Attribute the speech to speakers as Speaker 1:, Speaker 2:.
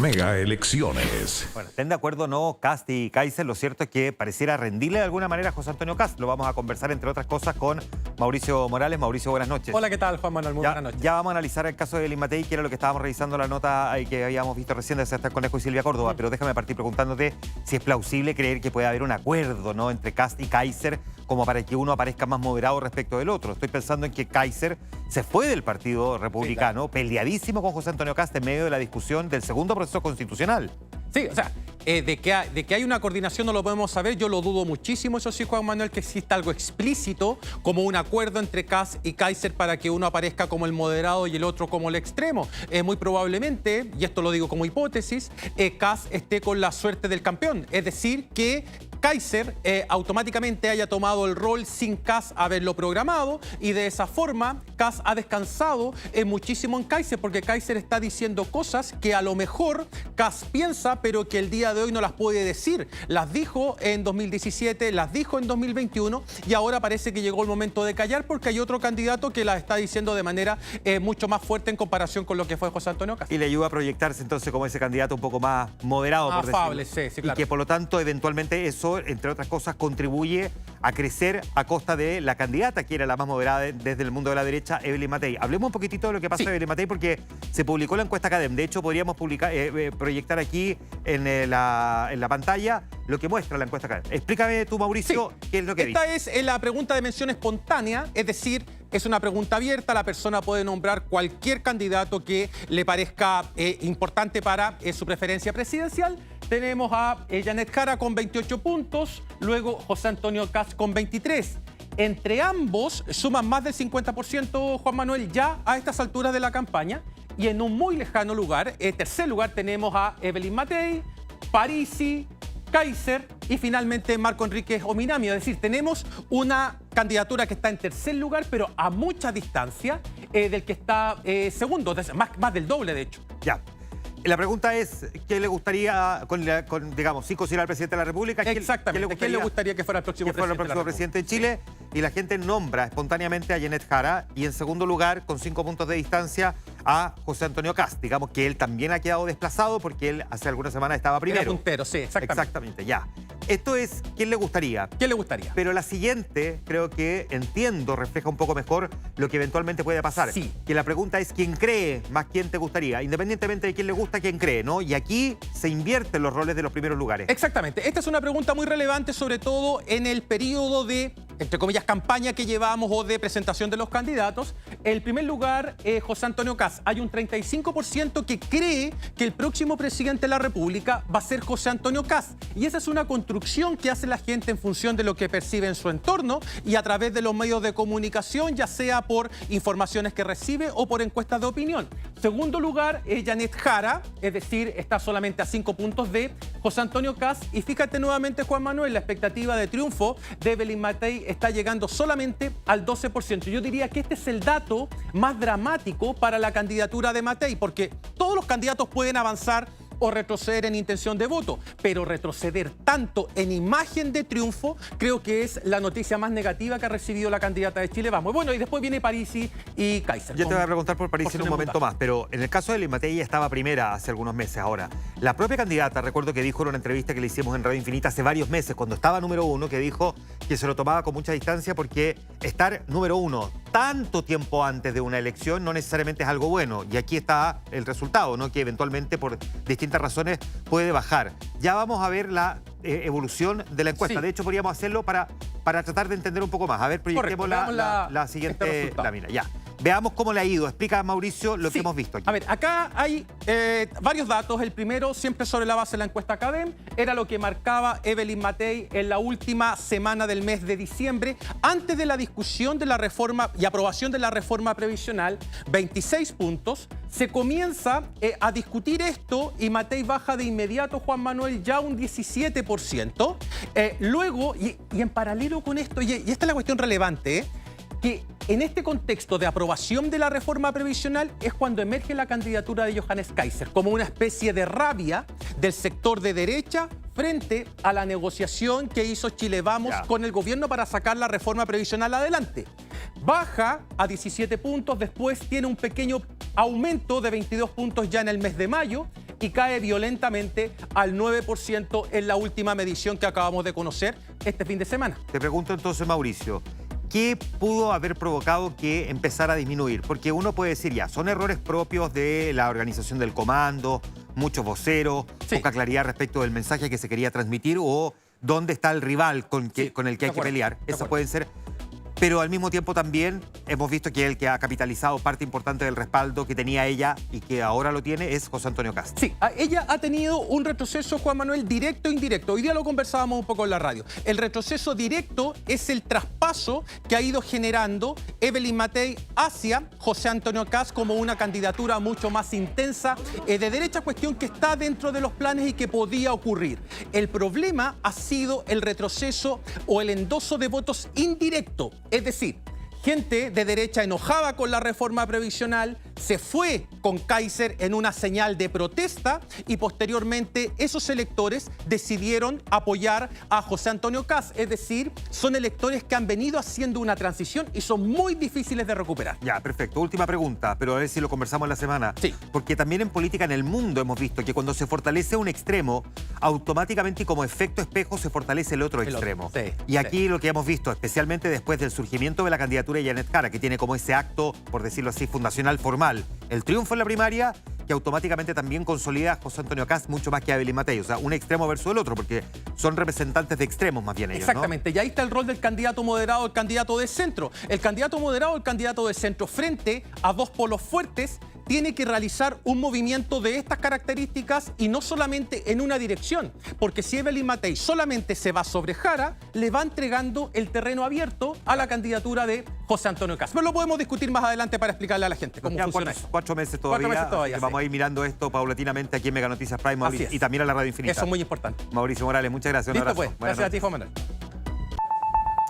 Speaker 1: Mega Elecciones.
Speaker 2: Bueno, estén de acuerdo o no, Kast y Kaiser, lo cierto es que pareciera rendirle de alguna manera a José Antonio Kast. Lo vamos a conversar, entre otras cosas, con Mauricio Morales. Mauricio, buenas noches.
Speaker 3: Hola, ¿qué tal, Juan Manuel? Muy buenas noches.
Speaker 2: Ya vamos a analizar el caso de Evelyn Matei, que era lo que estábamos revisando la nota que habíamos visto recién de Sebastián Conejo y Silvia Córdoba. Pero déjame partir preguntándote si es plausible creer que puede haber un acuerdo, ¿no?, entre Kast y Kaiser, como para que uno aparezca más moderado respecto del otro. Estoy pensando en que Kaiser se fue del Partido Republicano, sí, claro, peleadísimo con José Antonio Kast en medio de la discusión del segundo proceso constitucional.
Speaker 3: Sí, o sea, de que hay una coordinación no lo podemos saber, yo lo dudo muchísimo, eso sí, Juan Manuel, que exista algo explícito como un acuerdo entre Kast y Kaiser para que uno aparezca como el moderado y el otro como el extremo. Muy probablemente, y esto lo digo como hipótesis, Kast esté con la suerte del campeón, es decir, que Kaiser automáticamente haya tomado el rol sin Kast haberlo programado, y de esa forma Kast ha descansado muchísimo en Kaiser, porque Kaiser está diciendo cosas que a lo mejor Kast piensa, pero que el día de hoy no las puede decir. Las dijo en 2017, las dijo en 2021, y ahora parece que llegó el momento de callar, porque hay otro candidato que las está diciendo de manera mucho más fuerte en comparación con lo que fue José Antonio Kast.
Speaker 2: Y le ayuda a proyectarse entonces como ese candidato un poco más moderado, por
Speaker 3: afable,
Speaker 2: decirlo.
Speaker 3: sí, claro.
Speaker 2: Y que por lo tanto eventualmente eso, entre otras cosas, contribuye a crecer a costa de la candidata que era la más moderada desde el mundo de la derecha, Evelyn Matei. Hablemos un poquitito de lo que pasa, sí, Evelyn Matei, porque se publicó la encuesta Cadem. De hecho, podríamos proyectar aquí en la pantalla lo que muestra la encuesta Cadem. Explícame tú, Mauricio, sí, qué es lo que dice.
Speaker 3: Esta es la pregunta de mención espontánea, es decir, es una pregunta abierta, la persona puede nombrar cualquier candidato que le parezca importante para su preferencia presidencial. Tenemos a Janet Jara con 28 puntos, luego José Antonio Kast con 23. Entre ambos suman más del 50%, Juan Manuel, ya a estas alturas de la campaña. Y en un muy lejano lugar, tercer lugar, tenemos a Evelyn Matei, Parisi, Kaiser y finalmente Marco Enríquez Ominami. Es decir, tenemos una candidatura que está en tercer lugar, pero a mucha distancia del que está segundo, más del doble, de hecho.
Speaker 2: Ya. La pregunta es, ¿qué le gustaría, digamos, si considera al presidente de la República?
Speaker 3: Exactamente, ¿qué le gustaría que fuera el próximo
Speaker 2: presidente de Chile? Y la gente nombra espontáneamente a Janet Jara y en segundo lugar, con 5 puntos de distancia, a José Antonio Kast. Digamos que él también ha quedado desplazado porque él hace algunas semanas estaba primero.
Speaker 3: Era puntero, sí, exactamente.
Speaker 2: Exactamente, ya. Esto es, ¿quién le gustaría?
Speaker 3: ¿Quién le gustaría?
Speaker 2: Pero la siguiente, creo que entiendo, refleja un poco mejor lo que eventualmente puede pasar.
Speaker 3: Sí.
Speaker 2: Que la pregunta es, ¿quién cree más quién te gustaría? Independientemente de quién le gusta, quién cree, ¿no? Y aquí se invierten los roles de los primeros lugares.
Speaker 3: Exactamente. Esta es una pregunta muy relevante, sobre todo en el periodo de, entre comillas, campaña que llevamos o de presentación de los candidatos. El primer lugar, José Antonio Kast. Hay un 35% que cree que el próximo presidente de la República va a ser José Antonio Kast. Y esa es una construcción que hace la gente en función de lo que percibe en su entorno y a través de los medios de comunicación, ya sea por informaciones que recibe o por encuestas de opinión. Segundo lugar, Janet Jara, es decir, está solamente a 5 puntos de José Antonio Kast. Y fíjate nuevamente, Juan Manuel, la expectativa de triunfo de Evelyn Matei está llegando solamente al 12%. Yo diría que este es el dato más dramático para la candidatura de Matei, porque todos los candidatos pueden avanzar o retroceder en intención de voto, pero retroceder tanto en imagen de triunfo creo que es la noticia más negativa que ha recibido la candidata de Chile Vamos. Bueno, y después viene Parisi y Kaiser.
Speaker 2: Yo te voy a preguntar por Parisi en un momento más, pero en el caso de Evelyn Matei ella estaba primera hace algunos meses. Ahora, la propia candidata, recuerdo que dijo en una entrevista que le hicimos en Radio Infinita hace varios meses, cuando estaba número 1, que dijo que se lo tomaba con mucha distancia porque estar número 1 tanto tiempo antes de una elección no necesariamente es algo bueno. Y aquí está el resultado, ¿no?, que eventualmente por distintas razones puede bajar. Ya vamos a ver la evolución de la encuesta. Sí. De hecho, podríamos hacerlo para tratar de entender un poco más. A ver, proyectemos la siguiente lámina. Ya. Veamos cómo le ha ido. Explica, Mauricio, lo que hemos visto aquí.
Speaker 3: A ver, acá hay varios datos. El primero, siempre sobre la base de la encuesta Cadem, era lo que marcaba Evelyn Matei en la última semana del mes de diciembre, antes de la discusión de la reforma y aprobación de la reforma previsional, 26 puntos. Se comienza a discutir esto y Matei baja de inmediato, Juan Manuel, ya un 17%. Luego, y en paralelo con esto, y esta es la cuestión relevante, que en este contexto de aprobación de la reforma previsional es cuando emerge la candidatura de Johannes Kaiser como una especie de rabia del sector de derecha frente a la negociación que hizo Chile Vamos con el gobierno para sacar la reforma previsional adelante. Baja a 17 puntos, después tiene un pequeño aumento de 22 puntos ya en el mes de mayo y cae violentamente al 9% en la última medición que acabamos de conocer este fin de semana.
Speaker 2: Te pregunto entonces, Mauricio, ¿qué pudo haber provocado que empezara a disminuir? Porque uno puede decir, ya, son errores propios de la organización del comando, muchos voceros,
Speaker 3: Sí.
Speaker 2: poca claridad respecto del mensaje que se quería transmitir o dónde está el rival con el que
Speaker 3: de
Speaker 2: hay que
Speaker 3: acuerdo,
Speaker 2: pelear.
Speaker 3: de
Speaker 2: Esas
Speaker 3: acuerdo.
Speaker 2: pueden ser. Pero al mismo tiempo también hemos visto que el que ha capitalizado parte importante del respaldo que tenía ella y que ahora lo tiene es José Antonio Kast.
Speaker 3: Sí, ella ha tenido un retroceso, Juan Manuel, directo e indirecto. Hoy día lo conversábamos un poco en la radio. El retroceso directo es el traspaso que ha ido generando Evelyn Matei hacia José Antonio Kast como una candidatura mucho más intensa de derecha, cuestión que está dentro de los planes y que podía ocurrir. El problema ha sido el retroceso o el endoso de votos indirecto, es decir, gente de derecha enojada con la reforma previsional se fue con Kaiser en una señal de protesta y posteriormente esos electores decidieron apoyar a José Antonio Kast. Es decir, son electores que han venido haciendo una transición y son muy difíciles de recuperar.
Speaker 2: Ya, perfecto. Última pregunta, pero a ver si lo conversamos en la semana.
Speaker 3: Sí.
Speaker 2: Porque también en política en el mundo hemos visto que cuando se fortalece un extremo, automáticamente y como efecto espejo se fortalece el otro
Speaker 3: El otro,
Speaker 2: extremo.
Speaker 3: sí,
Speaker 2: Y aquí lo que hemos visto, especialmente después del surgimiento de la candidatura de Janet Jara, que tiene como ese acto, por decirlo así, fundacional formal, el triunfo en la primaria, que automáticamente también consolida a José Antonio Kast mucho más que a Evelyn Matei. O sea, un extremo versus el otro, porque son representantes de extremos más bien ellos, ¿no?
Speaker 3: Exactamente, y ahí está el rol del candidato moderado, el candidato de centro. El candidato moderado, el candidato de centro, frente a dos polos fuertes, tiene que realizar un movimiento de estas características y no solamente en una dirección, porque si Evelyn Matei solamente se va sobre Jara, le va entregando el terreno abierto a la candidatura de José Antonio Kast. Pero lo podemos discutir más adelante para explicarle a la gente cómo
Speaker 2: Quedan
Speaker 3: funciona eso.
Speaker 2: 4 meses todavía.
Speaker 3: meses todavía,
Speaker 2: así que vamos
Speaker 3: sí.
Speaker 2: a ir mirando esto paulatinamente aquí en Mega Noticias Prime,
Speaker 3: Así
Speaker 2: Mauricio,
Speaker 3: es.
Speaker 2: y también a la Radio Infinita.
Speaker 3: Eso es muy importante.
Speaker 2: Mauricio Morales, muchas gracias. Un
Speaker 3: Listo
Speaker 2: abrazo.
Speaker 3: pues,
Speaker 2: Buenas
Speaker 3: gracias a ti,
Speaker 2: noches.
Speaker 3: Juan Manuel.